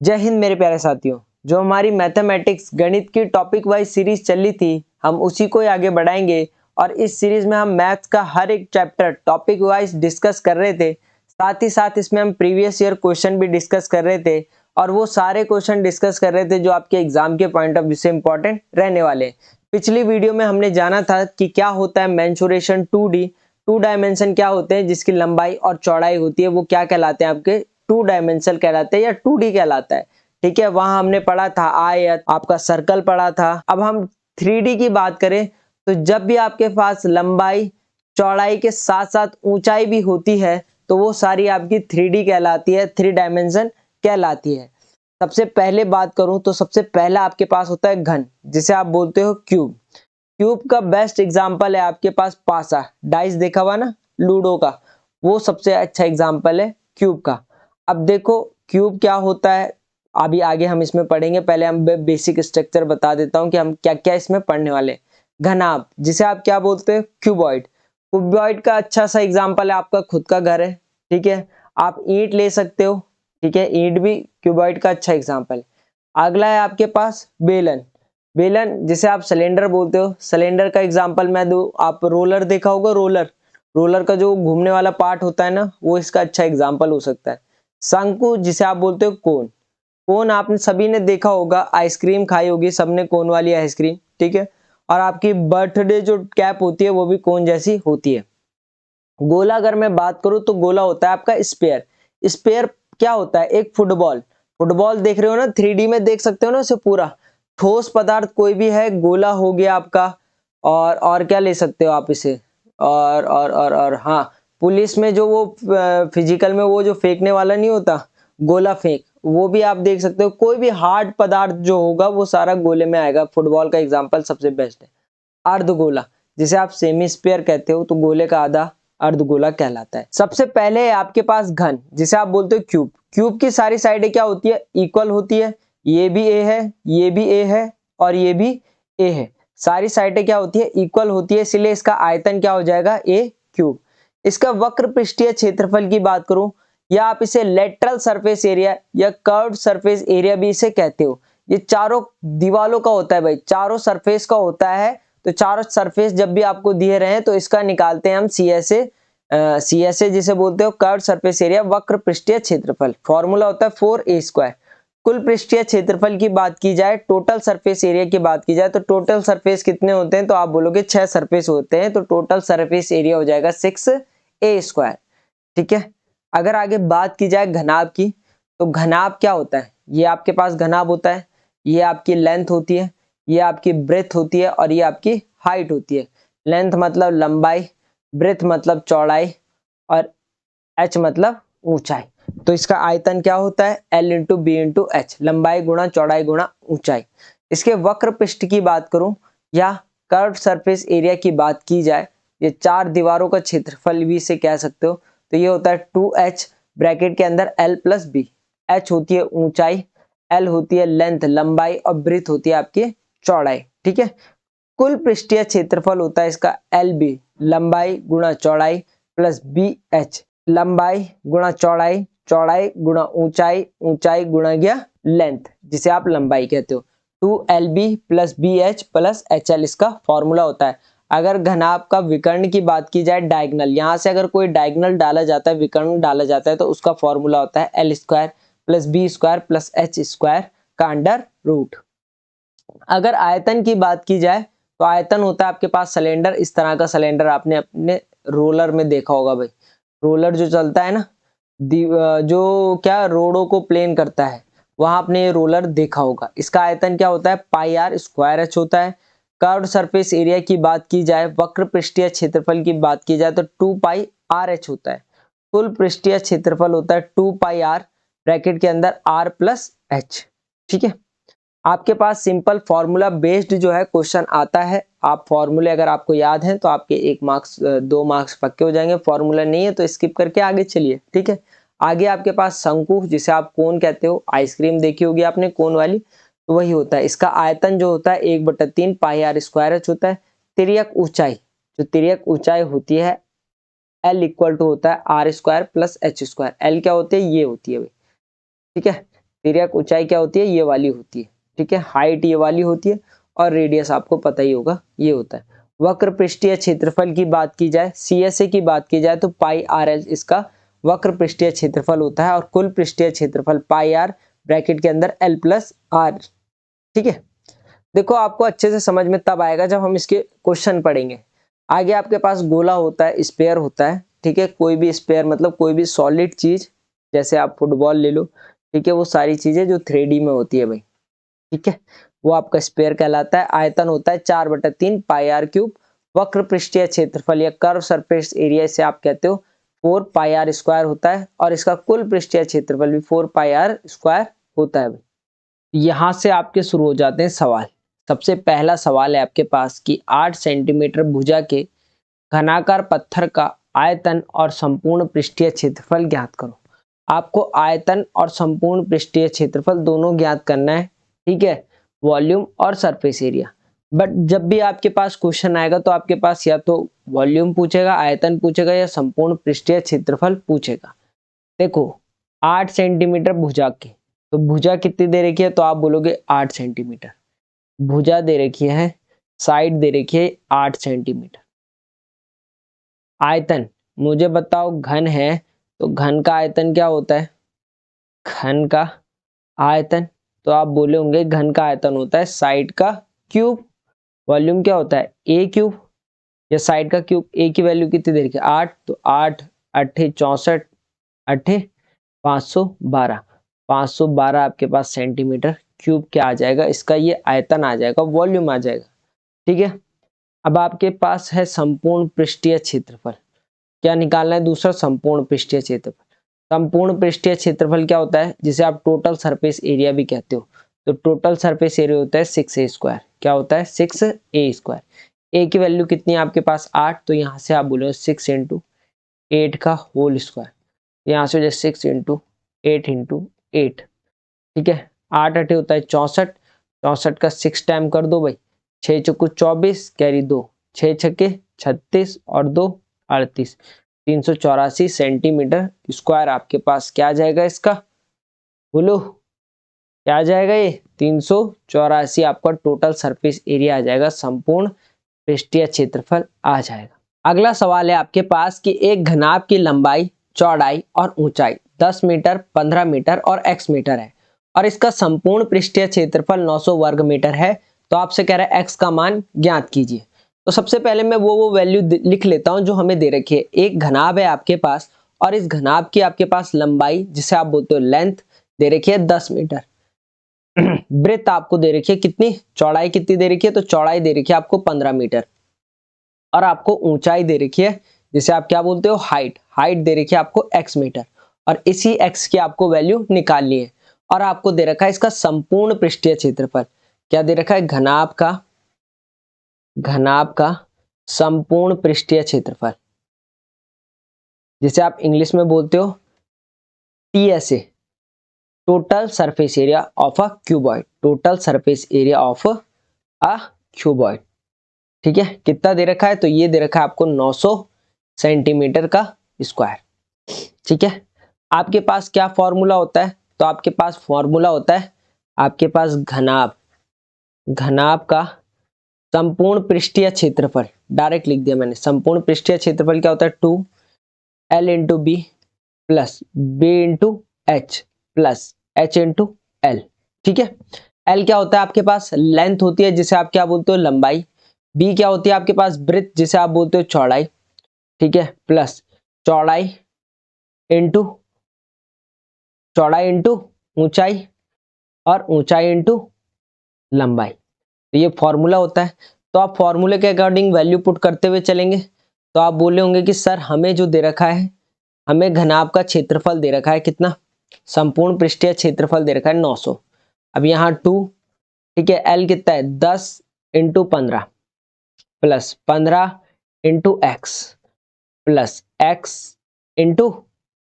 जय हिंद मेरे प्यारे साथियों। जो हमारी मैथमेटिक्स गणित की टॉपिक वाइज सीरीज चली थी, हम उसी को ही आगे बढ़ाएंगे। और इस सीरीज में हम मैथ्स का हर एक चैप्टर टॉपिक वाइज डिस्कस कर रहे थे। साथ ही साथ इसमें हम प्रीवियस ईयर क्वेश्चन भी डिस्कस कर रहे थे, और वो सारे क्वेश्चन डिस्कस कर रहे थे जो आपके एग्जाम के पॉइंट ऑफ व्यू से इंपॉर्टेंट रहने वाले हैं। पिछली वीडियो में हमने जाना था कि क्या होता है मेंसुरेशन 2D, 2 डायमेंशन क्या होते हैं, जिसकी लंबाई और चौड़ाई होती है, वो क्या कहलाते हैं, आपके 2 डायमेंशनल कहलाते हैं या 2D कहलाता है। ठीक है, वहां हमने पढ़ा था आयत, आपका सर्कल पढ़ा था। अब हम 3D की बात करें तो जब भी आपके पास लंबाई चौड़ाई के साथ साथ ऊंचाई भी होती है तो वो सारी आपकी 3D कहलाती है, 3 डायमेंशन कहलाती है। सबसे पहले बात करूं तो सबसे पहला आपके पास होता है घन, जिसे आप बोलते हो क्यूब। क्यूब का बेस्ट एग्जांपल है आपके पास पासा, डाइस देखा हुआ ना लूडो का, वो सबसे अच्छा एग्जांपल है क्यूब का। अब देखो क्यूब क्या होता है, अभी आगे हम इसमें पढ़ेंगे। पहले हम बेसिक स्ट्रक्चर बता देता हूं कि हम क्या क्या इसमें पढ़ने वाले। घनाभ, जिसे आप क्या बोलते हैं, क्यूबॉइड। क्यूबॉइड का अच्छा सा एग्जांपल है आपका खुद का घर है। ठीक है, आप ईंट ले सकते हो। ठीक है, ईंट भी क्यूबॉइड का अच्छा एग्जांपल है। अगला है आपके पास बेलन। बेलन जिसे आप सिलेंडर बोलते हो, सिलेंडर का एग्जांपल मैं दूं, आप रोलर देखा होगा, रोलर, रोलर का जो घूमने वाला पार्ट होता है ना, वो इसका अच्छा एग्जांपल हो सकता है। शंकु, जिसे आप बोलते हो कोन। कोन आपने सभी ने देखा होगा, आइसक्रीम खाई होगी सबने, कोन वाली आइसक्रीम। ठीक है, और आपकी बर्थडे जो कैप होती है वो भी कोन जैसी होती है। गोला अगर मैं बात करूं तो गोला होता है आपका स्पेयर। स्पेयर क्या होता है, एक फुटबॉल। फुटबॉल देख रहे हो ना, 3D में देख सकते हो ना उसे पूरा। ठोस पदार्थ कोई भी है, गोला हो गया आपका। और क्या ले सकते हो आप इसे, और हाँ, पुलिस में जो वो फिजिकल में वो जो फेंकने वाला नहीं होता, गोला फेंक, वो भी आप देख सकते हो। कोई भी हार्ड पदार्थ जो होगा वो सारा गोले में आएगा। फुटबॉल का एग्जांपल सबसे बेस्ट है। अर्धगोला, जिसे आप सेमी स्फीयर कहते हो, तो गोले का आधा अर्धगोला कहलाता है। सबसे पहले है आपके पास घन, जिसे आप बोलते हो क्यूब। क्यूब की सारी साइडें क्या होती है, इक्वल होती है। ये भी ए है, ये भी ए है, और ये भी ए है। सारी साइडें क्या होती है, इक्वल होती है, इसलिए इसका आयतन क्या हो जाएगा, ए क्यूब। इसका वक्र पृष्ठीय क्षेत्रफल की बात करूं, या आप इसे लेटरल सरफेस एरिया या कर्व्ड सरफेस एरिया भी इसे कहते हो। ये चारों दीवालों का होता है भाई, चारों सरफेस का होता है। तो चारों सरफेस जब भी आपको दिए रहे तो इसका निकालते हैं हम CSA जिसे बोलते हो कर्व्ड सरफेस एरिया, वक्र पृष्ठीय क्षेत्रफल। फॉर्मूला होता है 4a²। कुल पृष्ठीय क्षेत्रफल की बात की जाए, टोटल सरफेस एरिया की बात की जाए, तो टोटल सरफेस कितने होते हैं, तो आप बोलोगे 6 सरफेस होते हैं, तो टोटल सरफेस एरिया हो जाएगा 6a²। ठीक है, अगर आगे बात की जाए घनाभ की, तो घनाभ क्या होता है, ये आपके पास घनाभ होता है, ये आपकी लेंथ होती है, ये आपकी ब्रेथ होती है, और ये आपकी हाइट होती है। लेंथ मतलब लंबाई, ब्रेथ मतलब चौड़ाई, और h मतलब ऊंचाई। तो इसका आयतन क्या होता है, L into B into H, लंबाई गुणा चौड़ाई गुणा ऊंचाई। इसके वक्र पृष्ठ की बात करूं या कर्व सरफेस एरिया की बात की जाए, ये चार दीवारों का क्षेत्रफल भी इसे कह सकते हो। तो ये होता है 2h ब्रैकेट के अंदर L प्लस बी। h होती है ऊंचाई, L होती है लेंथ लंबाई, और ब्रेथ होती है आपकी चौड़ाई। ठीक है, कुल पृष्ठीय क्षेत्रफल होता है इसका LB, लंबाई गुणा चौड़ाई, प्लस BH, लंबाई गुणा चौड़ाई, चौड़ाई गुणा ऊंचाई, ऊंचाई गुणा गया लेंथ, जिसे आप लंबाई कहते हो। 2LB plus BH plus HL इसका फॉर्मूला होता है। अगर घनाभ का विकर्ण की बात की जाए, डायगनल, यहां से अगर कोई डायगनल डाला जाता है, विकर्ण डाला जाता है, तो उसका फॉर्मूला होता है L² plus B² plus H² का अंडर रूट। अगर आयतन की बात की जाए तो आयतन होता है आपके पास सिलेंडर, इस तरह का सिलेंडर आपने अपने रोलर में देखा होगा भाई। रोलर जो चलता है ना, जो क्या रोडों को प्लेन करता है, वहां आपने ये रोलर देखा होगा। इसका आयतन क्या होता है, πr²h होता है। कर्व्ड सरफेस एरिया की बात की जाए, वक्र पृष्ठीय क्षेत्रफल की बात की जाए, तो 2πrh होता है। कुल पृष्ठीय क्षेत्रफल होता है 2πr ब्रैकेट के अंदर r प्लस h। ठीक है, आपके पास सिंपल फॉर्मूला बेस्ड जो है क्वेश्चन आता है। आप फॉर्मूले अगर आपको याद है तो आपके 1 मार्क्स 2 मार्क्स पक्के हो जाएंगे। फॉर्मूला नहीं है तो स्किप करके आगे चलिए। ठीक है, आगे आपके पास शंकु, जिसे आप कोन कहते हो, आइसक्रीम देखी होगी आपने कोन वाली, तो वही होता है। इसका आयतन जो होता है 1/3 πr² होता है। तिर्यक ऊंचाई, जो तिर्यक ऊंचाई होती है, L इक्वल टू होता है r² प्लस h²। L क्या होती है, ये होती है भाई। ठीक है, तिर्यक ऊंचाई क्या होती है, ये वाली होती है, ठीक है। हाइट ये वाली होती है और रेडियस आपको पता ही होगा ये होता है। वक्र पृष्ठीय क्षेत्रफल की बात की जाए, CSA की बात की जाए तो पाई आर एल इसका वक्र पृष्ठीय क्षेत्रफल होता है और कुल पृष्ठीय क्षेत्रफल पाई आर ब्रैकेट के अंदर L प्लस आर, ठीक है। देखो आपको अच्छे से समझ में तब आएगा जब हम इसके क्वेश्चन पढ़ेंगे। आगे आपके पास गोला होता है, स्पेयर होता है, ठीक है। कोई भी स्पेयर मतलब कोई भी सॉलिड चीज, जैसे आप फुटबॉल ले लो, ठीक है। वो सारी चीजें जो 3D में होती है भाई, ठीक है, वो आपका स्पेयर कहलाता है। आयतन होता है 4/3 पाई आर क्यूब। वक्र पृष्ठीय क्षेत्रफल या कर्व सरफेस एरिया से आप कहते हो 4 पाई आर स्क्वायर होता है और इसका कुल पृष्ठीय क्षेत्रफल भी 4 पाई आर स्क्वायर होता है। यहाँ से आपके शुरू हो जाते हैं सवाल। सबसे पहला सवाल है आपके पास कि 8 सेंटीमीटर भुजा के घनाकार पत्थर का आयतन और संपूर्ण पृष्ठीय क्षेत्रफल ज्ञात करो। आपको आयतन और संपूर्ण पृष्ठीय क्षेत्रफल दोनों ज्ञात करना है, ठीक है, वॉल्यूम और सरफेस एरिया। बट जब भी आपके पास क्वेश्चन आएगा तो आपके पास या तो वॉल्यूम पूछेगा, आयतन पूछेगा या संपूर्ण पृष्ठीय क्षेत्रफल पूछेगा। देखो 8 सेंटीमीटर भुजा के, तो भुजा कितनी दे रखी है, तो आप बोलोगे 8 सेंटीमीटर। भुजा दे रखी है, साइड दे रखी है 8 सेंटीमीटर। आयतन मुझे बताओ, घन है तो घन का आयतन क्या होता है, घन का आयतन, तो आप बोले होंगे घन का आयतन होता है साइड का क्यूब। वॉल्यूम क्या होता है, ए क्यूब या साइड का क्यूब। ए की वैल्यू कितनी दे रखी है 8, तो 8 8 64 8 512, 512 आपके पास सेंटीमीटर क्यूब क्या आ जाएगा, इसका ये आयतन आ जाएगा, वॉल्यूम आ जाएगा, ठीक है। अब आपके पास है संपूर्ण पृष्ठीय क्षेत्रफल। क्या निकालना है, दूसरा संपूर्ण पृष्ठीय क्षेत्रफल। संपूर्ण पृष्ठीय क्षेत्रफल क्या होता है, जिसे आप टोटल सरफेस एरिया भी कहते हो। तो टोटल सरफेस एरिया होता है 6a स्क्वायर। क्या होता है, 6a स्क्वायर। ए की वैल्यू कितनी है आपके पास 8, तो यहाँ से आप बोलो 6 इंटू 8 का होल स्क्वायर। यहाँ से हो जाए 6 इंटू 8 इंटू 8, ठीक है। 8 8 होता है 64, 64 का 6 टाइम कर दो भाई, 6 चौको 24 कैरी 2, 6 छक्के 36 और 2 38, 384 सेंटीमीटर स्क्वायर आपके पास क्या आ जाएगा, इसका बोलो क्या आ जाएगा, ये 384 आपका टोटल सरफेस एरिया आ जाएगा, संपूर्ण पृष्ठीय क्षेत्रफल आ जाएगा। अगला सवाल है आपके पास कि एक घनाभ की लंबाई, चौड़ाई और ऊंचाई 10 मीटर, 15 मीटर और x मीटर है और इसका संपूर्ण पृष्ठीय क्षेत्रफल 900 वर्ग मीटर है। तो आपसे कह रहा है x का मान ज्ञात कीजिए। तो सबसे पहले मैं वो वैल्यू लिख लेता हूं जो हमें दे रखी है। एक घनाभ है आपके पास और इस घनाभ की आपके पास लंबाई, जिसे आप बोलते हो लेंथ, दे रखी है 10 मीटर। ब्रेथ आपको दे रखी है कितनी, चौड़ाई कितनी दे रखी है, तो चौड़ाई दे रखी है आपको 15 मीटर और आपको ऊंचाई दे रखी है, जिसे आप क्या बोलते हो हाइट, हाइट दे रखी है आपको x मीटर और इसी x की आपको वैल्यू निकालनी है। और आपको दे रखा है इसका संपूर्ण पृष्ठीय क्षेत्रफल। क्या दे रखा है, घनाभ का संपूर्ण पृष्ठीय क्षेत्रफल, जिसे आप इंग्लिश में बोलते हो TSA, total surface area of a cuboid, total surface area of a cuboid, ठीक है। कितना दे रखा है, तो ये दे रखा है आपको 900 सेंटीमीटर का स्क्वायर, ठीक है। आपके पास क्या फॉर्मूला होता है, तो आपके पास फॉर्मूला होता है आपके पास घनाभ का संपूर्ण पृष्ठीय क्षेत्रफल, डायरेक्ट लिख दिया मैंने। संपूर्ण पृष्ठीय क्षेत्रफल क्या होता है, 2L into B plus B into H plus H into L, ठीक है। एल क्या होता है आपके पास, लेंथ होती है, जिसे आप क्या बोलते हो लंबाई। बी क्या होती है आपके पास, ब्रेथ, जिसे आप बोलते हो चौड़ाई, ठीक है, प्लस चौड़ाई इंटू ऊंचाई और ऊंचाई इंटू लंबाई। तो ये फॉर्मूला होता है। तो आप फॉर्मूले के अकॉर्डिंग वैल्यू पुट करते हुए चलेंगे। तो आप बोले होंगे कि सर हमें जो दे रखा है, हमें घनाभ का क्षेत्रफल दे रखा है कितना, संपूर्ण पृष्ठीय क्षेत्रफल दे रखा है 900। अब यहाँ 2, ठीक है, एल कितना है 10 into 15 plus 15 into x plus x into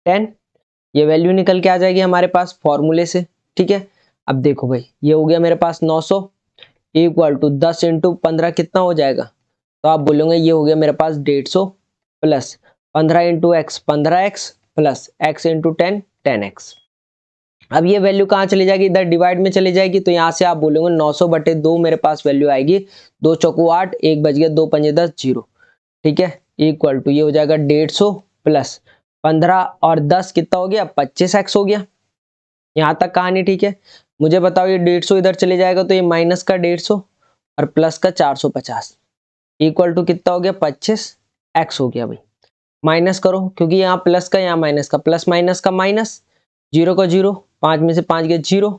10, ये वैल्यू निकल के आ जाएगी हमारे पास फॉर्मूले से, ठीक है। अब देखो भाई, ये हो गया मेरे पास 900 इक्वल टू 10 इंटू 15 कितना हो जाएगा, तो आप बोलोगे ये हो गया मेरे पास 150 plus 15 into x 15x plus x into 10 10x। अब ये वैल्यू कहाँ चली जाएगी, इधर डिवाइड में चली जाएगी, तो यहाँ से आप बोलोगे 900/2 मेरे पास वैल्यू आएगी, 2 चौको 8, 1 बच गया, 2 पंजे 10, 0। ठीक है, इक्वल टू ये हो जाएगा 150 प्लस 15 और 10 कितना हो गया, 25x हो गया। यहाँ तक कहानी ठीक है। मुझे बताओ ये 150 इधर चले जाएगा तो ये माइनस का 150 और प्लस का 450 इक्वल टू कितना हो गया, 25x हो गया भाई। माइनस करो क्योंकि यहाँ प्लस का यहाँ माइनस का, प्लस माइनस का माइनस, 0 का 0, 5 में से 5 गया 0,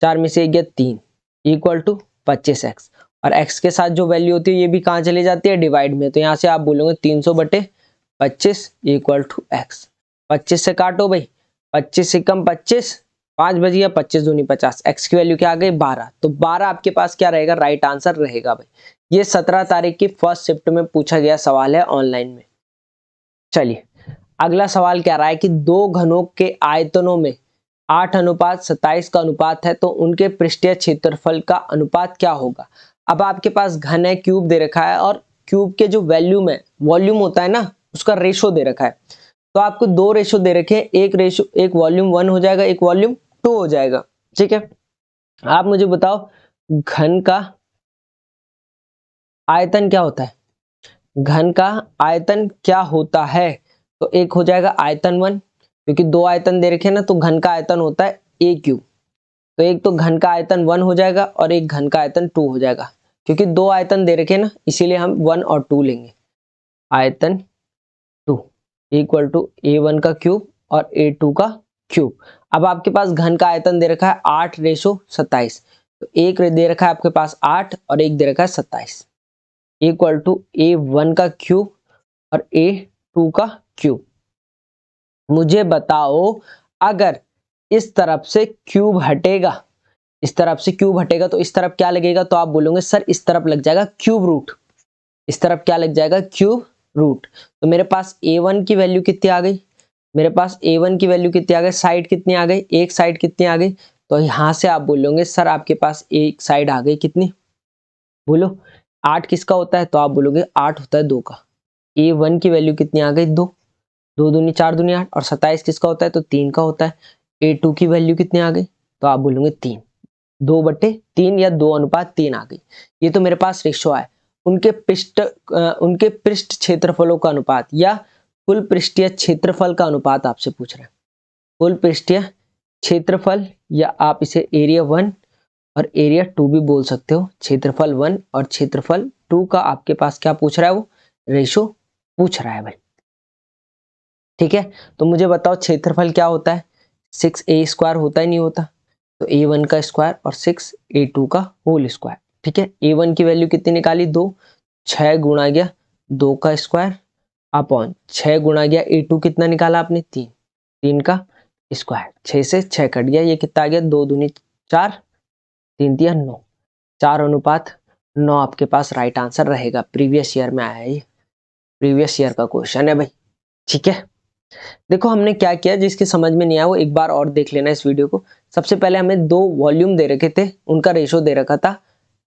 4 में से 1 गया 3 इक्वल टू 25x। और x के साथ जो वैल्यू होती है ये भी कहाँ चली जाती है, डिवाइड में। तो यहाँ से आप बोलोगे 300/25 इक्वल टू x। 25 से काटो भाई, 25 से कम 25, 5 बज गया, 25 दूनी 50, x की वैल्यू क्या आ गई, 12। तो 12 आपके पास क्या रहेगा, राइट आंसर रहेगा भाई। ये 17 तारीख की फर्स्ट शिफ्ट में पूछा गया सवाल है ऑनलाइन में। चलिए अगला सवाल क्या रहा है कि दो घनों के आयतनों में 8:27 का अनुपात है, तो उनके पृष्ठीय क्षेत्रफल का अनुपात क्या होगा। अब आपके पास घन है, क्यूब दे रखा है, और क्यूब के जो वॉल्यूम होता है ना, उसका रेशो दे रखा है। तो आपको दो रेशो दे रखे हैं, एक वॉल्यूम 1 हो जाएगा, एक वॉल्यूम 2 हो जाएगा। ठीक है, आप मुझे बताओ घन का आयतन क्या होता है, घन का आयतन क्या होता है। तो एक हो जाएगा आयतन 1, क्योंकि दो आयतन दे रखे हैं ना, तो घन का आयतन होता है a क्यूब। तो एक तो घन का आयतन 1 हो जाएगा और एक घन का आयतन 2 हो जाएगा, क्योंकि दो आयतन दे रखे हैं ना, इसीलिए हम 1 और 2 लेंगे। आयतन 2 इक्वल टू a1 का क्यूब और a2 का क्यूब। अब आपके पास घन का आयतन दे रखा है 8:27, तो एक दे रखा है आपके पास 8 और एक दे रखा है 27 इक्वल टू a1 का क्यूब और a2 का क्यूब। मुझे बताओ अगर इस तरफ से क्यूब हटेगा, इस तरफ से क्यूब हटेगा तो इस तरफ क्या लगेगा, तो आप बोलोगे सर इस तरफ लग जाएगा क्यूब रूट, इस तरफ क्या लग जाएगा, क्यूब रूट। तो मेरे पास a1 की वैल्यू कितनी आ गई, मेरे पास a1 की वैल्यू कितनी आ गई, साइड कितनी आ गई, एक साइड कितनी आ गई। तो यहां से आप बोलोगे सर आपके पास एक साइड आ गई कितनी, बोलो 8 किसका होता है, तो आप बोलोगे 8 होता है 2 का। a1 की वैल्यू कितनी आ गई, 2, 2 दूनी 4 दूनी 8, और 27 किसका होता है, तो 3 का होता है। a2 की वैल्यू कितनी आ गई, तो आप बोलोगे 3, 2/3 या 2:3 आ गई। ये तो मेरे पास रेशो है। उनके पृष्ठ क्षेत्रफलों का अनुपात या कुल पृष्ठीय क्षेत्रफल का अनुपात आपसे पूछ रहे हैं। कुल पृष्ठीय क्षेत्रफल, या आप इसे एरिया 1 और एरिया 2 भी बोल सकते हो। क्षेत्रफल 1 और क्षेत्रफल 2 का आपके पास क्या पूछ रहा है, वो रेशो पूछ रहा है भाई। ठीक है, तो मुझे बताओ क्षेत्रफल क्या होता है, 6a² होता ही नहीं होता, तो a1 का स्क्वायर और 6a2 का होल स्क्वायर। ठीक है, a1 की वैल्यू कितनी निकाली, 2, 6 गुणा गया 2 का स्क्वायर अपॉन 6 गुणा गया a2 कितना निकाला आपने, 3, 3 का स्क्वायर, 6 से 6 कट गया, ये कितना आ गया, 2 दूनी 4, 3 तिया 9, 4:9 आपके पास राइट आंसर रहेगा। प्रीवियस ईयर में आया है, ये प्रीवियस ईयर का क्वेश्चन है भाई। ठीक है, देखो हमने क्या किया, जिसके समझ में नहीं आया वो एक बार और देख लेना इस वीडियो को। सबसे पहले हमें दो वॉल्यूम दे रखे थे, उनका रेशो दे रखा था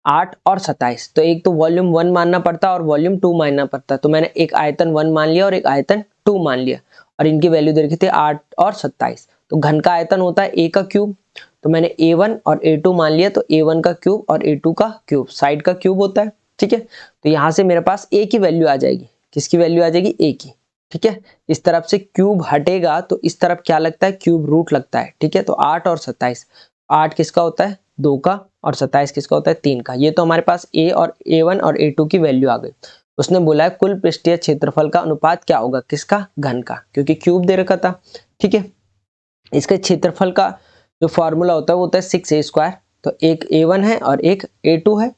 8 और 27, तो एक तो वॉल्यूम 1 मानना पड़ता और वॉल्यूम 2 मानना पड़ता। तो मैंने एक आयतन 1 मान लिया और एक आयतन 2 मान लिया, और इनकी वैल्यू दे रखी थी 8 और 27। तो घन का आयतन होता है a का क्यूब, तो मैंने a1 और a2 मान लिया, तो a1 का क्यूब और a2 का क्यूब, साइड का क्यूब होता है। ठीक है, तो यहाँ से मेरे पास a की वैल्यू आ जाएगी, किसकी वैल्यू आ जाएगी, a की। ठीक है, इस तरफ से क्यूब हटेगा तो इस तरफ क्या लगता है, क्यूब रूट लगता है। ठीक है, तो 8 और 27, 8 किसका होता है, 2 का, और 27 किसका होता है, 3 का। ये तो हमारे पास a1 और a2 की वैल्यू आ गई। उसने बोला है कुल पृष्ठीय क्षेत्रफल का अनुपात क्या होगा, किसका, घन का, क्योंकि क्यूब दे रखा था। ठीक है, इसके क्षेत्रफल का जो फॉर्मूला होता है वो होता है 6a²। तो एक a1 है और एक a2 है।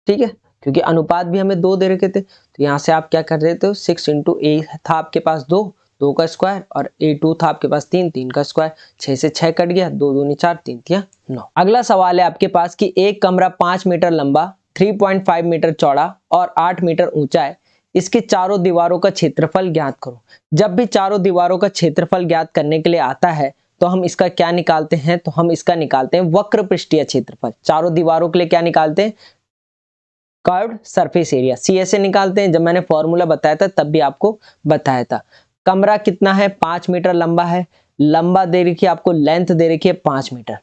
ठीक है, क्योंकि अनुपात भी हमें 2 दे रखे थे, तो यहाँ से आप क्या कर देते हो, 6 × a था आपके पास 2, 2 का स्क्वायर, और a2 था आपके पास 3, 3 का स्क्वायर, 6 से 6 कट गया, 2 दूनी 4, 3 तिया 9। अगला सवाल है आपके पास कि एक कमरा 5 मीटर लंबा, 3.5 मीटर चौड़ा और 8 मीटर ऊंचा है, इसके चारों दीवारों का क्षेत्रफल ज्ञात करो। जब भी चारों दीवारों का क्षेत्रफल ज्ञात करने के लिए आता है तो हम इसका क्या निकालते हैं, तो हम इसका निकालते हैं वक्र पृष्ठीय क्षेत्रफल। चारों दीवारों के लिए क्या निकालते हैं, कर्व्ड सरफेस एरिया, CSA निकालते हैं। जब मैंने फॉर्मूला बताया था तब भी आपको बताया था। कमरा कितना है, 5 मीटर लंबा है, लंबा दे रखी है आपको, लेंथ दे रखी है 5 मीटर,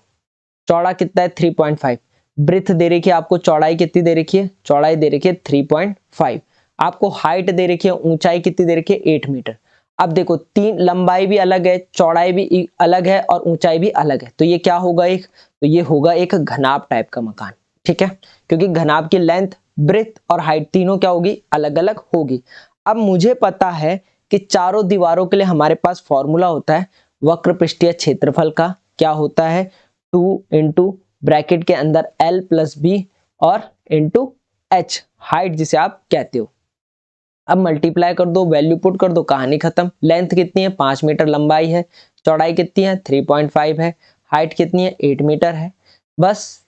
चौड़ा कितना है 3.5, ब्रिथ दे रखी है आपको, चौड़ाई कितनी दे रखी है, चौड़ाई दे रखी है 3.5, आपको हाइट दे रखी है, ऊंचाई कितनी दे रखी है 8 मीटर। अब देखो तीन, लंबाई भी अलग है, चौड़ाई भी अलग है और ऊंचाई भी अलग है, तो ये क्या होगा एक, तो ये होगा एक घनाभ टाइप का मकान, ठीक है, क्योंकि घनाभ की लेंथ, ब्रेथ और हाइट तीनों क्या होगी, अलग अलग होगी। अब मुझे पता है कि चारों दीवारों के लिए हमारे पास फॉर्मूला होता है वक्र पृष्ठीय क्षेत्रफल का, क्या होता है 2 इंटू ब्रैकेट के अंदर L प्लस बी और इंटू एच, हाइट जिसे आप कहते हो। अब मल्टीप्लाई कर दो, वैल्यू पुट कर दो, कहानी खत्म। लेंथ कितनी है 5 मीटर लंबाई है, चौड़ाई कितनी है 3.5 है, हाइट कितनी है 8 मीटर है। बस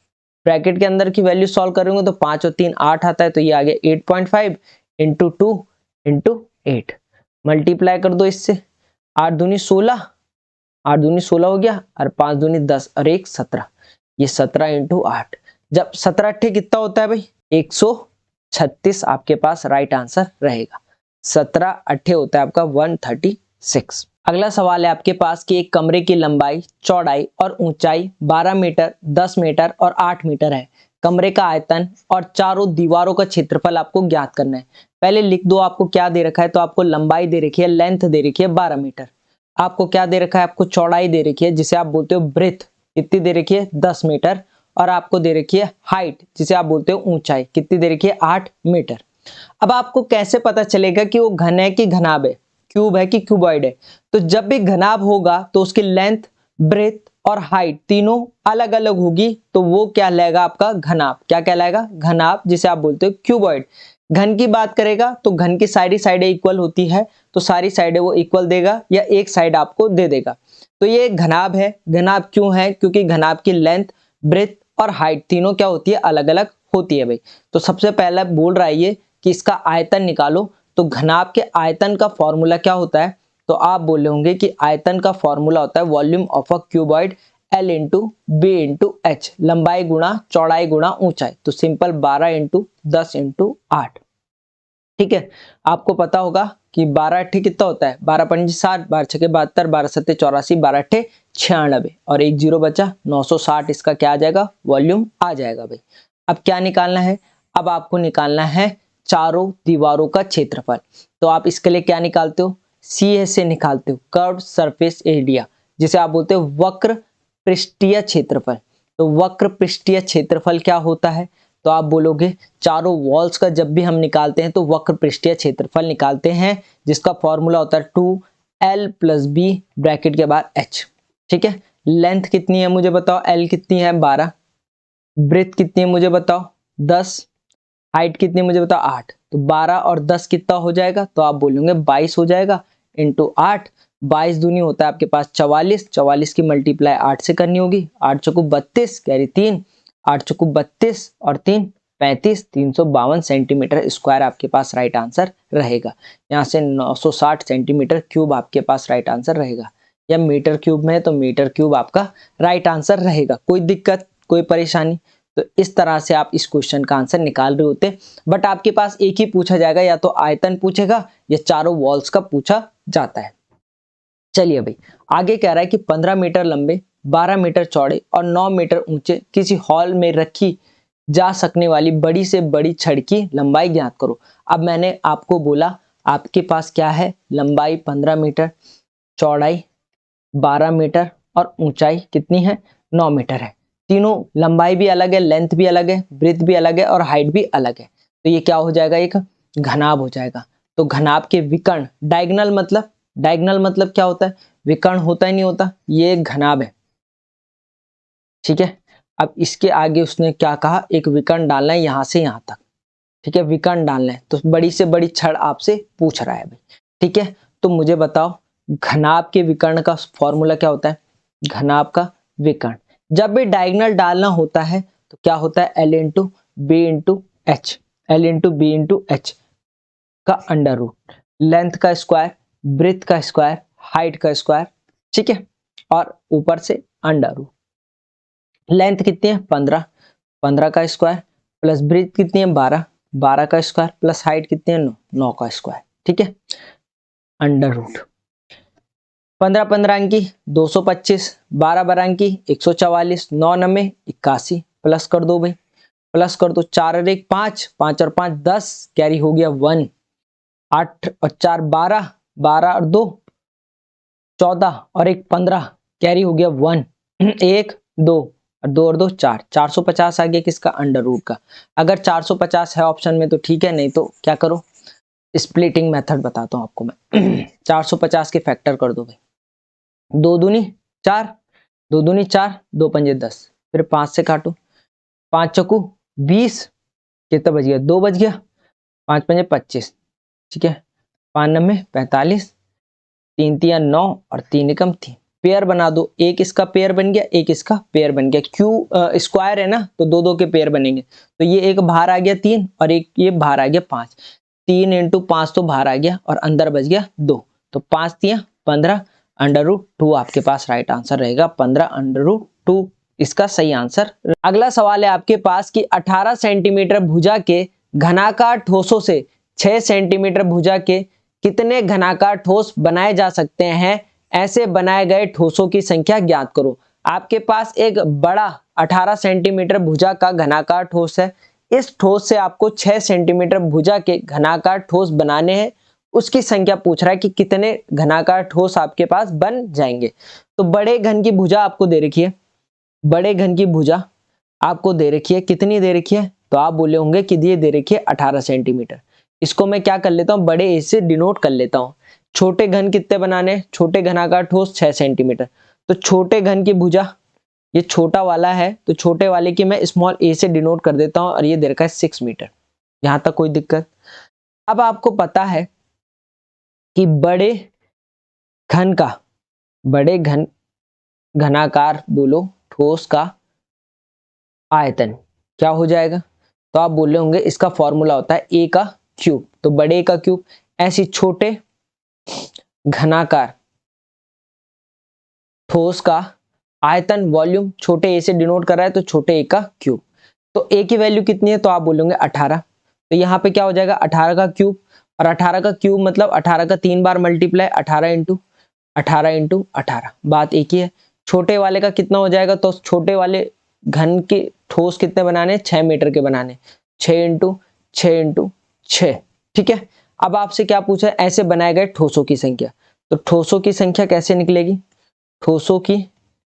ब्रैकेट के अंदर की वैल्यू सॉल्व करेंगे तो 5 और 3 8 आता है, तो ये आ गया 8.5 इंटू 2 इंटू 8, मल्टीप्लाई कर दो इससे, 8 दूनी 16, 8 दूनी 16 हो गया और 5 दूनी 10 और 1 17, ये 17 इंटू 8, जब 17 अट्ठे कितना होता है भाई 136, आपके पास राइट आंसर रहेगा। 17 अट्ठे होता है आपका 136। अगला सवाल है आपके पास कि एक कमरे की लंबाई, चौड़ाई और ऊंचाई 12 मीटर, 10 मीटर और 8 मीटर है। कमरे का आयतन और चारों दीवारों का क्षेत्रफल आपको ज्ञात करना है। पहले लिख दो आपको क्या दे रखा है, तो आपको लंबाई दे रखी है, लेंथ दे रखी है 12 मीटर, आपको क्या दे रखा है, आपको चौड़ाई दे रखी है जिसे आप बोलते हो ब्रेथ, कितनी दे रखी है 10 मीटर, और आपको दे रखी है हाइट जिसे आप बोलते हो ऊंचाई, कितनी दे रखी है 8 मीटर। अब आपको कैसे पता चलेगा कि वो घन है कि घनाभ है, क्यूब है कि क्यूबॉइड है, तो जब भी घनाभ होगा तो उसकी लेंथ, ब्रेथ और हाइट तीनों अलग अलग होगी, तो वो क्या कहलाएगा आपका घनाभ, क्या कहलाएगा घनाभ, जिसे आप बोलते हो क्यूबॉइड। घन की बात करेगा तो घन की सारी साइडें इक्वल होती है, तो सारी साइडें वो इक्वल देगा या एक साइड आपको दे देगा, तो ये घनाभ है। घनाभ क्यों है, क्योंकि घनाभ की लेंथ, ब्रेथ और हाइट तीनों क्या होती है, अलग अलग होती है भाई। तो सबसे पहला बोल रहा है ये कि इसका आयतन निकालो, तो घनाभ के आयतन का फॉर्मूला क्या होता है, तो आप बोले होंगे कि आयतन का फॉर्मूला होता है volume of a cuboid L into B into H, लंबाई गुणा चौड़ाई गुणा ऊंचाई, तो सिंपल 12 इंटू 10 इंटू 8, ठीक है। आपको पता होगा कि 12 अट्ठे कितना होता है, 12 पंजे 60, 12 छके 72, 12 सत्ते 84, 12 अट्ठे 96 और एक जीरो बचा 960, इसका क्या आ जाएगा, वॉल्यूम आ जाएगा भाई। अब क्या निकालना है, अब आपको निकालना है चारों दीवारों का क्षेत्रफल, तो आप इसके लिए क्या निकालते हो, सी से निकालते हो, कर्व सरफेस एरिया, जिसे आप बोलते हो वक्र पृष्ठीय क्षेत्रफल। तो वक्र पृष्ठीय क्षेत्रफल क्या होता है, तो आप बोलोगे चारों वॉल्स का जब भी हम निकालते हैं तो वक्र पृष्ठीय क्षेत्रफल निकालते हैं, जिसका फॉर्मूला होता है 2L प्लस बी ब्रैकेट के बाद H, ठीक है। लेंथ कितनी है मुझे बताओ, L कितनी है 12, ब्रेथ कितनी है मुझे बताओ 10, हाइट कितनी मुझे बताओ 8, तो 12 और 10 कितना हो जाएगा, तो आप बोलोगे 22 हो जाएगा इंटू 8, 22 दूनी होता है आपके पास 44, 44 की मल्टीप्लाई 8 से करनी होगी, 8 चौको 32 कैरी 3, 8 चौको 32 और 3 35, 352 सेंटीमीटर स्क्वायर आपके पास राइट आंसर रहेगा। यहाँ से 960 सेंटीमीटर क्यूब आपके पास राइट आंसर रहेगा, या मीटर क्यूब में है तो मीटर क्यूब आपका राइट आंसर रहेगा। कोई दिक्कत, कोई परेशानी, तो इस तरह से आप इस क्वेश्चन का आंसर निकाल रहे होते, बट आपके पास एक ही पूछा जाएगा, या तो आयतन पूछेगा या चारों वॉल्स का पूछा जाता है। चलिए भाई आगे कह रहा है कि 15 मीटर लंबे, 12 मीटर चौड़े और 9 मीटर ऊंचे किसी हॉल में रखी जा सकने वाली बड़ी से बड़ी छड़ की लंबाई ज्ञात करो। अब मैंने आपको बोला आपके पास क्या है, लंबाई 15 मीटर, चौड़ाई 12 मीटर और ऊंचाई कितनी है 9 मीटर है। तीनों लंबाई भी अलग है, लेंथ भी अलग है, ब्रेथ भी अलग है और हाइट भी अलग है, तो ये क्या हो जाएगा, एक घनाभ हो जाएगा। तो घनाभ के विकर्ण, डायगोनल मतलब क्या होता है, विकर्ण होता ही नहीं होता, ये एक घनाभ है, ठीक है। अब इसके आगे उसने क्या कहा, एक विकर्ण डालना है यहां से यहां तक, ठीक है, विकर्ण डालना है, तो बड़ी से बड़ी छड़ आपसे पूछ रहा है भाई, ठीक है। तो मुझे बताओ घनाभ के विकर्ण का फॉर्मूला क्या होता है, घनाभ का विकर्ण जब भी डायगोनल डालना होता है तो क्या होता है, L into B into H, L into B into H का अंडर रूट, लेंथ का स्क्वायर, ब्रेथ का स्क्वायर, हाइट का स्क्वायर, ठीक है, और ऊपर से अंडर रूट। लेंथ कितनी है 15, 15 का स्क्वायर प्लस ब्रेथ कितनी है 12, 12 का स्क्वायर प्लस हाइट कितनी है 9, 9 का स्क्वायर, ठीक है, अंडर रूट। 15-15 अंकी 225, 12-12 अंकी 144, 9-9 81, प्लस कर दो भाई, प्लस कर दो। 4 और 1 5, 5 और 5 10, कैरी हो गया 1। 8 और 4 12, 12 और 2 14 और 1 15, कैरी हो गया 1। 1 2 और 2 और 2 4, 450 आ गया किसका, अंडर रूट का। अगर 450 है ऑप्शन में तो ठीक है, नहीं तो क्या करो, स्प्लिटिंग मेथड बताता हूं आपको मैं। 450 के फैक्टर कर दो भाई, 2 दूनी 4, 2 दूनी 4, 2 पंजे 10, फिर 5 से काटो, 5 चक्कू 20, कितना बच गया, 2 बच गया, 5 पंजे 25, ठीक है। 5 नम्बे 45, 3 तिया 9 और 3 एकम 3, पेयर बना दो, एक इसका पेयर बन गया, एक इसका पेयर बन गया। क्यू स्क्वायर है ना, तो 2-2 के पेयर बनेंगे, तो ये एक बाहर आ गया 3 और एक ये बाहर आ गया 5, 3 इंटू 5 तो बाहर आ गया और अंदर बच गया 2, तो 5 तिया 15, अंडर रूट 2 आपके पास राइट आंसर रहेगा, 15 अंडर रूट 2 इसका सही आंसर। अगला सवाल है आपके पास कि 18 सेंटीमीटर भुजा के घनाकार ठोसों से 6 सेंटीमीटर भुजा के कितने घनाकार ठोस बनाए जा सकते हैं, ऐसे बनाए गए ठोसों की संख्या ज्ञात करो। आपके पास एक बड़ा 18 सेंटीमीटर भुजा का घनाकार ठोस है, इस ठोस से आपको 6 सेंटीमीटर भुजा के घनाकार ठोस बनाने हैं, उसकी संख्या पूछ रहा है कि कितने घनाकार ठोस आपके पास बन जाएंगे। तो बड़े घन की भुजा आपको दे रखी है, बड़े घन की भुजा आपको दे रखी है, कितनी दे रखी है, तो आप बोले होंगे कि ये दे रखी है 18 सेंटीमीटर। इसको मैं क्या कर लेता हूँ, बड़े ए से डिनोट कर लेता हूँ। छोटे घन कितने बनाने, छोटे घनाकार ठोस 6 सेंटीमीटर, तो छोटे घन की भुजा, ये छोटा वाला है तो छोटे वाले की मैं स्मॉल ए से डिनोट कर देता हूँ और ये दे रखा है 6 मीटर। यहां तक कोई दिक्कत। अब आपको पता है कि बड़े घन का, बड़े घन घनाकार बोलो ठोस का आयतन क्या हो जाएगा, तो आप बोले होंगे इसका फॉर्मूला होता है ए का क्यूब, तो बड़े का क्यूब, ऐसी छोटे घनाकार ठोस का आयतन वॉल्यूम छोटे ए से डिनोट कर रहा है तो छोटे ए का क्यूब, तो ए की वैल्यू कितनी है, तो आप बोलोगे 18, तो यहाँ पे क्या हो जाएगा 18 का क्यूब, और 18 का क्यूब मतलब 18 का 3 बार मल्टीप्लाई, 18 इंटू 18, बात एक ही है। छोटे वाले का कितना हो जाएगा, तो छोटे वाले घन के ठोस कितने बनाने, 6 मीटर के बनाने, 6 इंटू 6, ठीक है। अब आपसे क्या पूछा है, ऐसे बनाए गए ठोसों की संख्या, तो ठोसों की संख्या कैसे निकलेगी, ठोसों की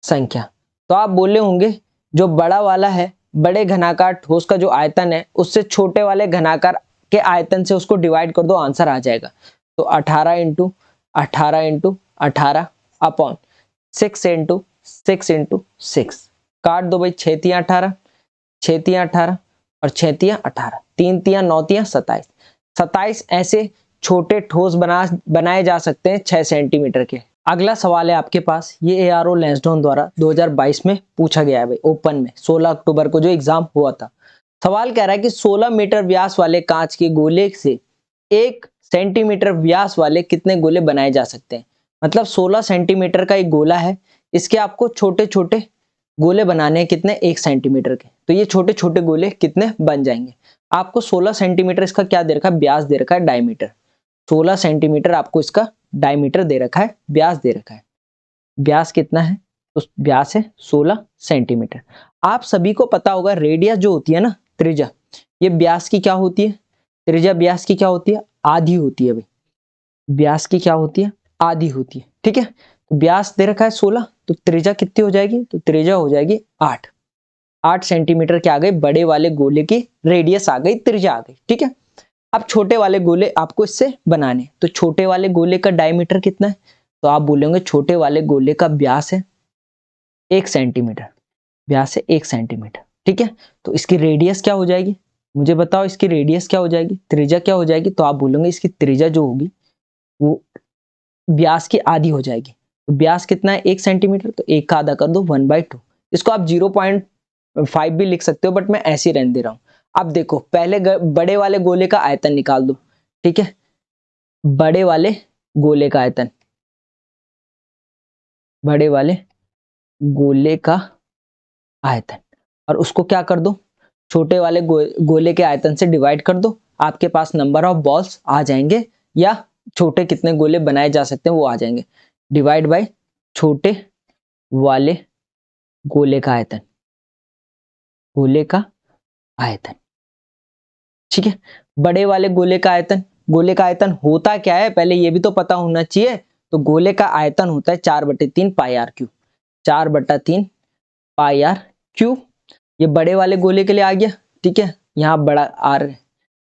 संख्या, तो आप बोले होंगे जो बड़ा वाला है, बड़े घनाकार ठोस का जो आयतन है उससे छोटे वाले घनाकार के आयतन से उसको डिवाइड कर दो, आंसर आ जाएगा। तो 18 इंटू 18 अपॉन 6 इंटू 6, काट दो भाई, 6 तिया 18, 6 तिया 18 और 6 तिया 18, 3 तिया 9 तिया 27, 27 ऐसे छोटे ठोस बनाए जा सकते हैं 6 सेंटीमीटर के। अगला सवाल है आपके पास, ये एआरओ लैंसडॉन द्वारा 2022 में पूछा गया है भाई, ओपन में 16 अक्टूबर को जो एग्जाम हुआ था। सवाल कह रहा है कि 16 मीटर व्यास वाले कांच के गोले से 1 सेंटीमीटर व्यास वाले कितने गोले बनाए जा सकते हैं, मतलब 16 सेंटीमीटर का एक गोला है, इसके आपको छोटे छोटे गोले बनाने हैं, कितने 1 सेंटीमीटर के, तो ये छोटे छोटे गोले कितने बन जाएंगे। आपको 16 सेंटीमीटर इसका क्या दे रखा है, व्यास दे रखा है डायमीटर, 16 सेंटीमीटर आपको इसका डायमीटर दे रखा है, व्यास दे रखा है, व्यास कितना है, तो व्यास है 16 सेंटीमीटर। आप सभी को पता होगा रेडियस जो होती है ना, त्रिज्या, ये व्यास की क्या होती है, त्रिज्या व्यास की क्या होती है, आधी होती है भाई, व्यास की क्या होती है, आधी होती है, ठीक है। तो व्यास दे रखा है 16, तो त्रिज्या कितनी हो जाएगी, तो त्रिज्या हो जाएगी 8 सेंटीमीटर क्या आ गई, बड़े वाले गोले की रेडियस आ गई, त्रिज्या आ गई, ठीक है। अब छोटे वाले गोले आपको इससे बनाने, तो छोटे वाले गोले का डायमीटर कितना है, तो आप बोलेंगे छोटे वाले गोले का व्यास है 1 सेंटीमीटर, व्यास है 1 सेंटीमीटर, ठीक है। तो इसकी रेडियस क्या हो जाएगी, मुझे बताओ इसकी रेडियस क्या हो जाएगी, त्रिज्या क्या हो जाएगी, तो आप बोलेंगे इसकी त्रिज्या जो होगी वो व्यास की आधी हो जाएगी। तो व्यास कितना है 1 सेंटीमीटर, तो 1 का आधा कर दो 1/2, इसको आप 0.5 भी लिख सकते हो, बट मैं ऐसे ही रहने दे रहा हूं। अब देखो पहले बड़े वाले गोले का आयतन निकाल दो, ठीक है, बड़े वाले गोले का आयतन, बड़े वाले गोले का आयतन, और उसको क्या कर दो, छोटे वाले गोले के आयतन से डिवाइड कर दो, आपके पास नंबर ऑफ बॉल्स आ जाएंगे, या छोटे कितने गोले बनाए जा सकते हैं वो आ जाएंगे। डिवाइड बाय छोटे वाले गोले का आयतन, गोले का आयतन। ठीक है, बड़े वाले गोले का आयतन, गोले का आयतन होता क्या है पहले ये भी तो पता होना चाहिए। तो गोले का आयतन होता है 4/3 pi r cube, 4/3 pi r cube. ये बड़े वाले गोले के लिए आ गया। ठीक है, यहाँ बड़ा आर है।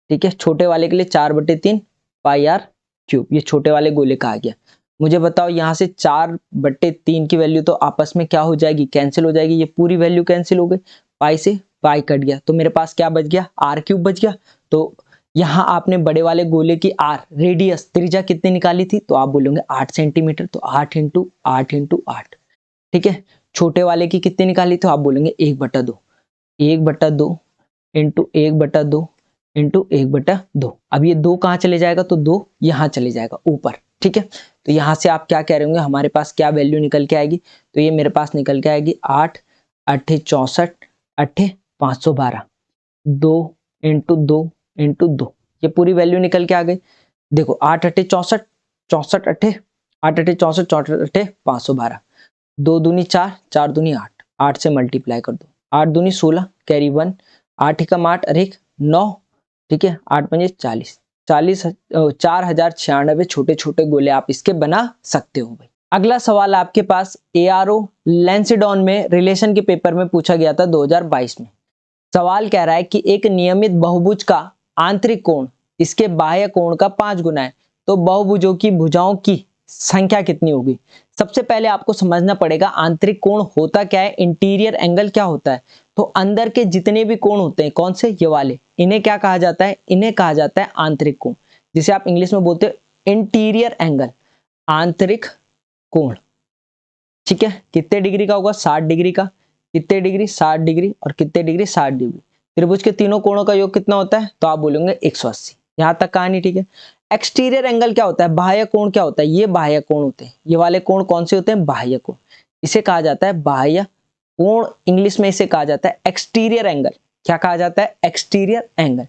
ठीक है, छोटे वाले के लिए 4/3 पाई आर क्यूब, ये छोटे वाले गोले का आ गया। मुझे बताओ यहाँ से 4/3 की वैल्यू तो आपस में क्या हो जाएगी, कैंसिल हो जाएगी। ये पूरी वैल्यू कैंसिल हो गई, पाई से पाई कट गया, तो मेरे पास क्या बच गया, आर क्यूब बच गया। तो यहाँ आपने बड़े वाले गोले की आर रेडियस त्रिज्या कितनी निकाली थी, तो आप बोलोगे 8 सेंटीमीटर, तो 8 इंटू 8 इंटू 8। ठीक है, छोटे वाले की कितनी निकाली तो आप बोलेंगे 1/2, 1/2 इंटू 1/2 इंटू 1/2। अब ये 2 कहाँ चले जाएगा, तो 2 यहाँ चले जाएगा ऊपर। ठीक है, तो यहाँ से आप क्या कह रहे होंगे, हमारे पास क्या वैल्यू निकल के आएगी, तो ये मेरे पास निकल के आएगी 8 8 64 8 512, 2 इंटू 2 इंटू 2, ये पूरी वैल्यू निकल के आ गई। देखो 8 8 64 64 8 8 8 64 64 8 512, 2 दूनी 4 4 दूनी 8, 8 से मल्टीप्लाई कर दो, 8 दूनी 16 कैरी 1, 8 एकम 8 और 1 9। ठीक है, 8 पंजे 40, 4096 छोटे छोटे गोले आप इसके बना सकते हो भाई। अगला सवाल आपके पास एआरओ लैंसिडॉन में रिलेशन के पेपर में पूछा गया था 2022 में। सवाल कह रहा है कि एक नियमित बहुभुज का आंतरिक कोण इसके बाह्य कोण का 5 गुना है, तो बहुभुजों की भुजाओं की संख्या कितनी होगी। सबसे पहले आपको समझना पड़ेगा आंतरिक कोण होता क्या है, इंटीरियर एंगल क्या होता है। तो अंदर के जितने भी कोण होते हैं, कौन से, ये वाले, इन्हें क्या कहा जाता है, इन्हें कहा जाता है आंतरिक कोण, जिसे आप इंग्लिश में बोलते हो इंटीरियर एंगल, आंतरिक कोण। ठीक है, कितने डिग्री का होगा, 60 डिग्री का, कितने डिग्री, 60 डिग्री, और कितने डिग्री, 60 डिग्री। त्रिभुज के तीनों कोणों का योग कितना होता है, तो आप बोलेंगे 180। यहां तक कहानी ठीक है। एक्सटीरियर एंगल क्या होता है, बाह्य कोण क्या होता है, ये बाह्य कोण होते हैं। ये वाले कोण कौन से होते हैं, बाह्य कोण, इसे कहा जाता है बाह्य कोण। इंग्लिश में इसे कहा जाता है एक्सटीरियर एंगल। क्या कहा जाता है, एक्सटीरियर एंगल।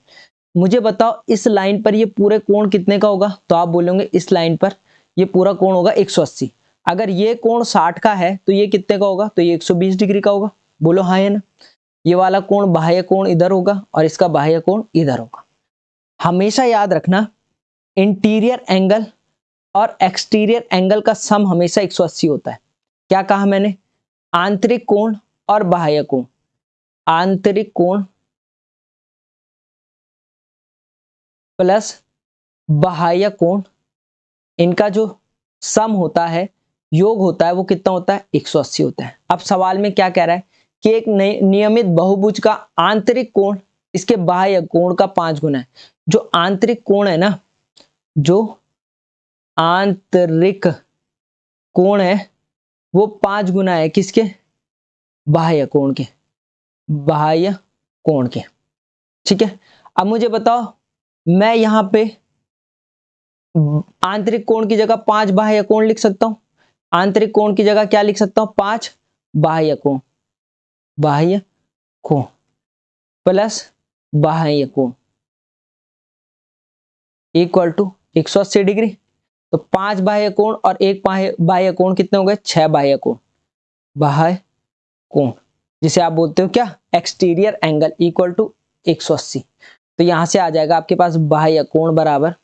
मुझे बताओ इस लाइन पर ये पूरे कोण कितने का होगा, तो आप बोलोगे इस लाइन पर ये पूरा कोण होगा 180। अगर ये कोण 60 का है तो ये कितने का होगा, तो ये 120 डिग्री का होगा। बोलो हाँ है ना। ये वाला कोण बाह्य कोण इधर होगा और इसका बाह्य कोण इधर होगा। हमेशा याद रखना इंटीरियर एंगल और एक्सटीरियर एंगल का सम हमेशा 180 होता है। क्या कहा मैंने, आंतरिक कोण और बाह्य कोण, आंतरिक कोण प्लस बाह्य कोण, इनका जो सम होता है, योग होता है, वो कितना होता है, 180 होता है। अब सवाल में क्या कह रहा है कि एक नियमित बहुभुज का आंतरिक कोण इसके बाह्य कोण का 5 गुना है। जो आंतरिक कोण है ना, जो आंतरिक कोण है वो 5 गुना है किसके, बाह्य कोण के, बाह्य कोण के। ठीक है, अब मुझे बताओ मैं यहां पे आंतरिक कोण की जगह 5 बाह्य कोण लिख सकता हूं। आंतरिक कोण की जगह क्या लिख सकता हूं, 5 बाह्य कोण, बाह्य कोण प्लस बाह्य कोण इक्वल टू 180 डिग्री। तो 5 बाह्य कोण और 1 बाह्य कोण कितने हो गए, 6 बाह्य कोण, बाह्य कोण, जिसे आप बोलते हो क्या, एक्सटीरियर एंगल इक्वल टू 180। तो यहां से आ जाएगा आपके पास बाह्य कोण बराबर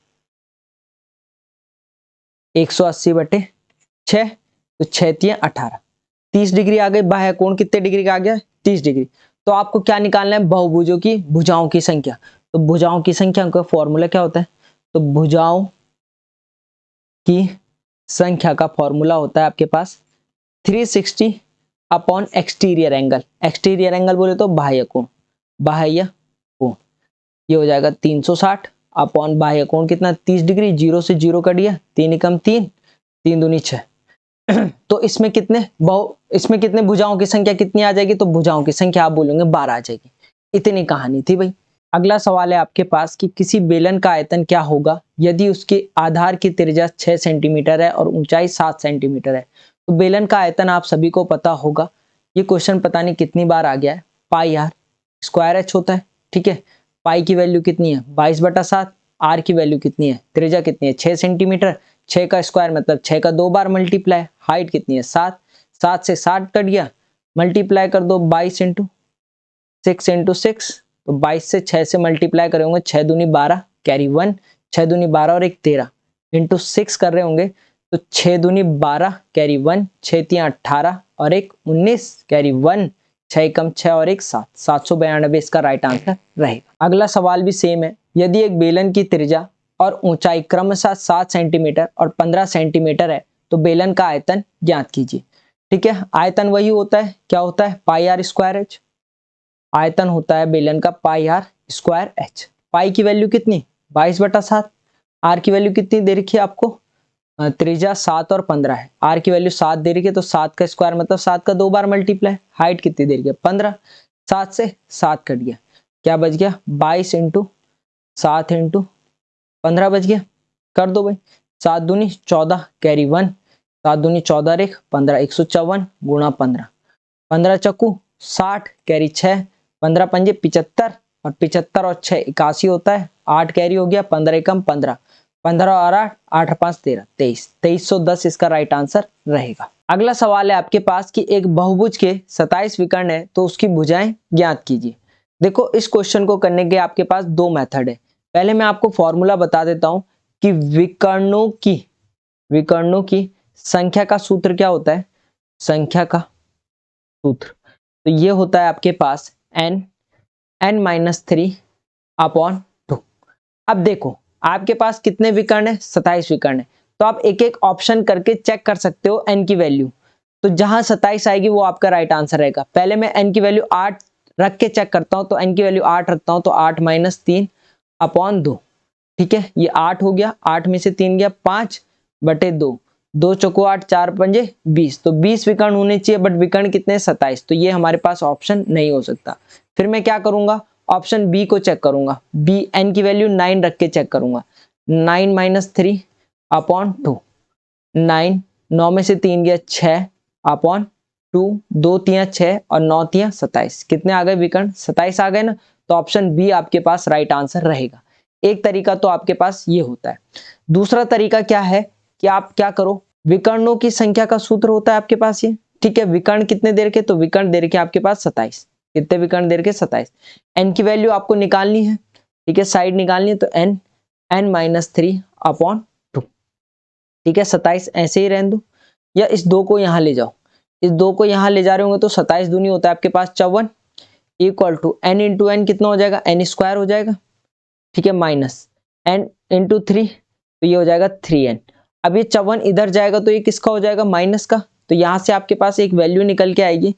180/6, तो 6 18, 30 डिग्री आ गई। बाह्य कोण कितने डिग्री का आ गया, 30 डिग्री। तो आपको क्या निकालना है, बहुभुजों की भुजाओं की संख्या। तो भुजाओं की संख्या का फॉर्मूला क्या होता है, तो भुजाओं की संख्या का फॉर्मूला होता है आपके पास 360 upon exterior angle. Exterior angle बोले तो बाह्य कोण, बाह्य कोण ये हो जाएगा 360 अपॉन बाह्य कोण कितना, 30 डिग्री, 0 से 0 कट गया, 3 एकम 3, 3 दूनी 6। तो इसमें कितने भुजाओं की संख्या कितनी आ जाएगी, तो भुजाओं की संख्या आप बोलेंगे 12 आ जाएगी। इतनी कहानी थी भाई। अगला सवाल है आपके पास कि किसी बेलन का आयतन क्या होगा यदि उसके आधार की त्रिज्या 6 सेंटीमीटर है और ऊंचाई 7 सेंटीमीटर है। तो बेलन का आयतन आप सभी को पता होगा, ये क्वेश्चन पता नहीं कितनी बार आ गया है, पाई आर स्क्वायर एच होता है। ठीक है, पाई की वैल्यू कितनी है 22/7, आर की वैल्यू कितनी है, त्रिज्या कितनी है 6 सेंटीमीटर, 6 का स्क्वायर मतलब 6 का 2 बार मल्टीप्लाई, हाइट कितनी है 7, 7 से 60 कट गया, मल्टीप्लाई कर दो 22 इंटू 6 इंटू 6, तो 22 से 6 से मल्टीप्लाई करेंगे 6 दूनी 12 कैरी 1, 6 दूनी 12 और 1 13 इंटू 6 कर रहे होंगे तो 6 दूनी 12 कैरी 1, 6 तियां 18 और 1 19 कैरी 1, 6 कम 6 और 1 7, 792 इसका राइट आंसर रहेगा। अगला सवाल भी सेम है, यदि एक बेलन की त्रिज्या और ऊंचाई क्रमशः 7 सेंटीमीटर और 15 सेंटीमीटर है तो बेलन का आयतन ज्ञात कीजिए। ठीक है, आयतन वही होता है, क्या होता है पाई आर स्क्वायर एच, आयतन होता है बेलन का पाई आर स्क्वायर एच। पाई की वैल्यू कितनी 22/7, आर की वैल्यू कितनी दे रखी है आपको, त्रिज्या 7 और 15 है, आर की वैल्यू 7 दे रखी है तो 7 का स्क्वायर मतलब 7 का 2 बार मल्टीप्लाई, हाइट कितनी दे रखी है 15, 7 से 7 कट गया, क्या बच गया 22 इंटू 7 इंटू 15 बच गया, कर दो भाई 7 दूनी 14 कैरी 1, 7 दूनी 14 1 15, 154 गुणा 15, 15 चक्कू 60 कैरी 6, 15 पंजे 75 और 75 और 6 81 होता है, 8 कैरी हो गया, 15 एकम 15, 15 और 8 8 5 13 23, 2310 इसका राइट आंसर रहेगा। अगला सवाल है आपके पास कि एक बहुभुज के 27 विकर्ण है तो उसकी भुजाएं ज्ञात कीजिए। देखो इस क्वेश्चन को करने के आपके पास दो मेथड है। पहले मैं आपको फॉर्मूला बता देता हूं कि विकर्णों की संख्या का सूत्र क्या होता है, संख्या का सूत्र तो ये होता है आपके पास n-3/2। अब देखो आपके पास कितने विकर्ण है 27 विकर्ण है, तो आप एक एक ऑप्शन करके चेक कर सकते हो n की वैल्यू, तो जहां 27 आएगी वो आपका राइट आंसर रहेगा। पहले मैं n की वैल्यू 8 रख के चेक करता हूं, तो n की वैल्यू 8 रखता हूं तो 8-3/2, ठीक है ये 8 हो गया, 8 में से 3 गया 5/2, 2 चौको 8 4 पंजे 20, तो 20 विकर्ण होने चाहिए बट विकर्ण कितने 27, तो ये हमारे पास ऑप्शन नहीं हो सकता। फिर मैं क्या करूंगा ऑप्शन बी को चेक करूंगा, बी n की वैल्यू 9 रख के चेक करूंगा, 9-3/2, 9 9 में से 3 गया 6/2, 2 तियां 6 और 9 तियां 27, कितने आ गए विकर्ण 27 आ गए ना, तो ऑप्शन बी आपके पास राइट आंसर रहेगा। एक तरीका तो आपके पास ये होता है। दूसरा तरीका क्या है कि आप क्या करो, विकर्णों की संख्या का सूत्र होता है आपके पास ये, ठीक है विकर्ण कितने देर के, तो विकर्ण देर के आपके पास 27, कितने विकर्ण देर के 27, n की वैल्यू आपको निकालनी है, ठीक है साइड निकालनी है तो n-3/2, ठीक है 27 ऐसे ही रहने दो, या इस 2 को यहां ले जाओ, इस 2 को यहां ले जा रहे होंगे तो 27 दूनी होता है आपके पास 54 equal to n into N कितना हो जाएगा n स्क्वायर हो जाएगा, ठीक है माइनस n इंटू 3 तो ये हो जाएगा 3n। अब ये 54 इधर जाएगा तो ये किसका हो जाएगा माइनस का, तो यहां से आपके पास एक वैल्यू निकल के आएगी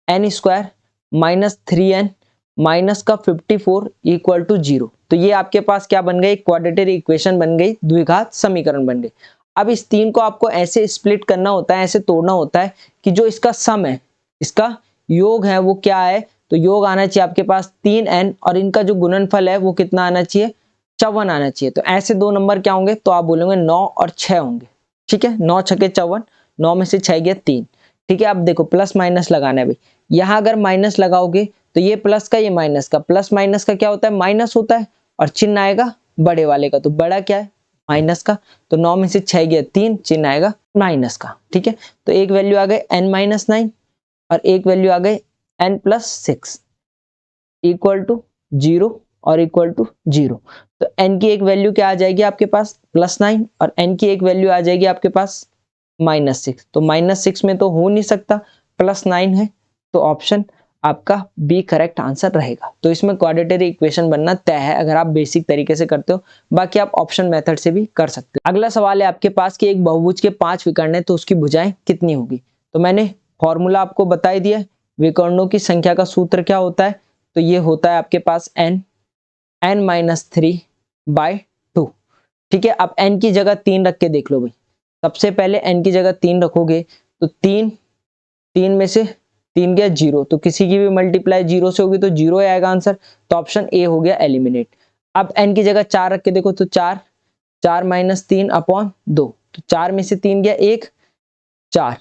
n square minus 3n minus का 54 इक्वल टू 0, तो ये आपके पास क्या बन गई क्वाड्रेटिक इक्वेशन बन गई, द्विघात समीकरण बन गई। अब इस 3 को आपको ऐसे स्प्लिट करना होता है, ऐसे तोड़ना होता है कि जो इसका सम है, इसका योग है वो क्या है, तो योग आना चाहिए आपके पास 3n और इनका जो गुणनफल है वो कितना आना चाहिए 54 आना चाहिए। तो ऐसे दो नंबर क्या होंगे, तो आप बोलोगे 9 और 6 होंगे, ठीक है 9 6 54, 9 में से 6 गया 3, ठीक है। अब देखो प्लस माइनस लगाना है भाई, यहाँ अगर माइनस लगाओगे तो ये प्लस का ये माइनस का, प्लस माइनस का क्या होता है माइनस होता है, और चिन्ह आएगा बड़े वाले का, तो बड़ा क्या है माइनस का, तो 9 में से 6 गया 3, चिन्ह आएगा माइनस का, ठीक है। तो एक वैल्यू आ गई n-9 और एक वैल्यू आ गई n+6 इक्वल टू 0 और इक्वल टू 0, तो n की एक वैल्यू क्या आ जाएगी आपके पास +9 और n की एक वैल्यू आ जाएगी आपके पास -6, तो -6 में तो हो नहीं सकता, +9 है, तो ऑप्शन आपका बी करेक्ट आंसर रहेगा। तो इसमें क्वाड्रेटिक इक्वेशन बनना तय है अगर आप बेसिक तरीके से करते हो, बाकी आप ऑप्शन मेथड से भी कर सकते हो। अगला सवाल है आपके पास कि एक बहुभुज के 5 विकर्ण है तो उसकी भुजाएं कितनी होगी, तो मैंने फॉर्मूला आपको बता ही दिया, विकर्णों की संख्या का सूत्र क्या होता है, तो ये होता है आपके पास n-3/2, ठीक है। अब n की जगह 3 रख के देख लो भाई, सबसे पहले n की जगह 3 रखोगे तो 3 में से 3 गया 0, तो किसी की भी मल्टीप्लाई 0 से होगी तो 0 आएगा आंसर, तो ऑप्शन ए हो गया एलिमिनेट। अब n की जगह 4 रख के देखो तो 4 -3/2, तो 4 में से 3 गया 1 4,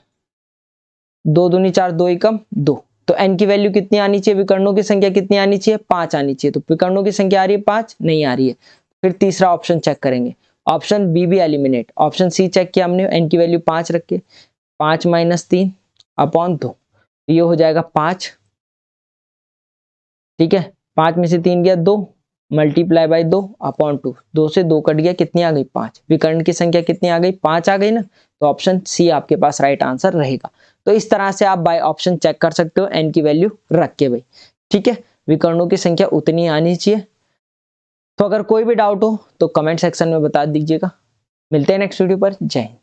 2 दूनी 4 2 एकम 2, तो n की वैल्यू कितनी आनी चाहिए, विकर्णों की संख्या कितनी आनी चाहिए 5 आनी चाहिए, तो विकर्णों की संख्या आ रही है 5 नहीं आ रही है, फिर तीसरा ऑप्शन चेक करेंगे, ऑप्शन बी भी एलिमिनेट। ऑप्शन सी चेक किया हमने, n की वैल्यू 5 रख के, 5 माइनस 3 अपॉन 2, ये हो जाएगा 5। ठीक है, 5 में से 3 गया 2, मल्टीप्लाई बाय 2 अपॉन 2, 2 से 2 कट गया, कितनी आ गई 5। विकर्ण की संख्या कितनी आ गई, 5 आ गई ना, तो ऑप्शन सी आपके पास राइट आंसर रहेगा। तो इस तरह से आप बाय ऑप्शन चेक कर सकते हो n की वैल्यू रख के भाई। ठीक है, विकर्णों की संख्या उतनी आनी चाहिए। तो अगर कोई भी डाउट हो तो कमेंट सेक्शन में बता दीजिएगा। मिलते हैं नेक्स्ट वीडियो पर। जय हिंद।